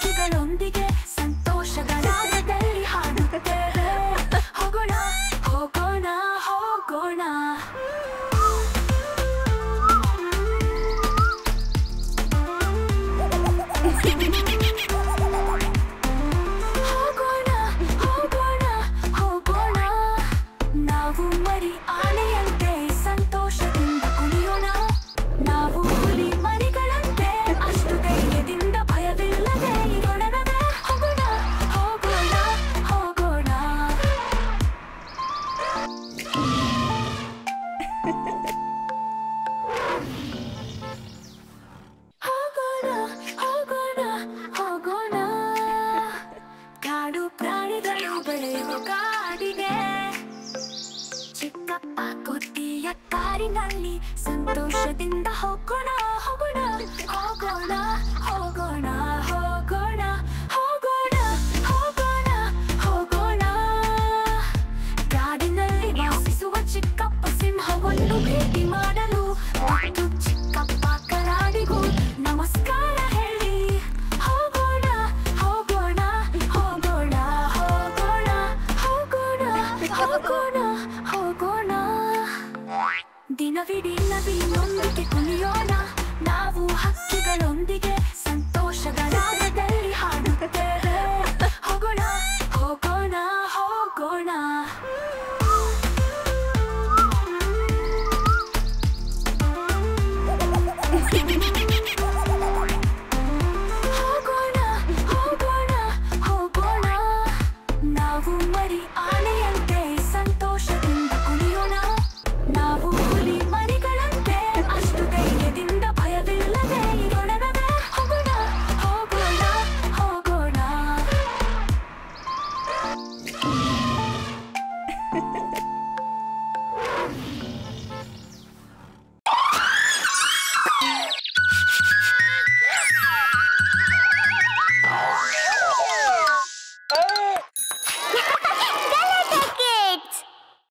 ಹಕ್ಕಿಗಳೊಂದಿಗೆ ಸಂತೋಷಗಳ ರಾಗದಲ್ಲಿ ಹಾಡುತ್ತೇವೆ. ಹೋಗೋಣ ಹೋಗೋಣ ಹೋಗೋಣ. ಹೋಗೋಣ ಹೋಗೋಣ ಹೋಗೋಣ. ನಾವು ಮರಿ ಆನೆಯಂತೆ ಸಂತೋಷದಿಂದ ಕುಣಿಯೋಣ. ನಾವು ಹುಲಿ ಮರಿಗಳಂತೆ ಅಷ್ಟು ಧೈರ್ಯದಿಂದ ಭಯವಿಲ್ಲದೆ ಇರೋಣವೇ. ಹೋಗೋಣ ಹೋಗೋಣ ಹೋಗೋಣ. ಹೋಗೋಣ ಹೋಗೋಣ ಹೋಗೋಣ. ಕಾಡು ಪ್ರಾಣಿಗಳು ಬೆಳೆಯುವ ಕಾಡಿಗೆ ಚಿಕ್ಕಪ್ಪ ಕೊಟ್ಟಿಯ ಕಾರಿನಲ್ಲಿ ಸಂತೋಷದಿಂದ ಹೋಗೋಣ ಹೋಗೋಣ ಹೋಗೋಣ ಹೋಗೋಣ ಹೋಗೋಣ ಹೋಗೋಣ ಹೋಗೋಣ ಹೋಗೋಣ. ಕಾಡಿನಲ್ಲಿ ವಾಸಿಸುವ ಚಿಕ್ಕಪ್ಪ ಸಿಂಹವನ್ನು ಭೇಟಿ ಮಾಡಲು ಮತ್ತು ಚಿಕ್ಕಪ್ಪ ಕರಾಡಿಗೂ ನಮಸ್ಕಾರ ಹೇಳಿ ಹೋಗೋಣ ಹೋಗೋಣ ಹೋಗೋಣ ಹೋಗೋಣ ಹೋಗೋಣ ಹೋಗೋಣ ಹೋಗೋಣ. ದಿನವಿಡೀ ನವಿಲೊಂದಿಗೆ ಕುಣಿಯೋಣ. ನಾವು ಹಕ್ಕಿಗಳೊಂದಿಗೆ ಸಂತೋಷಗಳ ರಾಗದಲ್ಲಿ ಹಾಡುತ್ತೇವೆ. ಹೋಗೋಣ ಹೋಗೋಣ ಹೋಗೋಣ. ಹೋಗೋಣ ಹೋಗೋಣ ಹೋಗೋಣ. ನಾವು ಮರಿ ಆನೆಯಂತೆ ಸಂತೋಷದಿಂದ ಕುಣಿಯೋಣ. ನಾವು ಹುಲಿ ಮರಿಗಳಂತೆ ಅಷ್ಟು ಧೈರ್ಯದಿಂದ ಭಯವಿಲ್ಲದೆ ಇರೋಣವೇ. ಹೋಗೋಣ ಹೋಗೋಣ ಹೋಗೋಣ.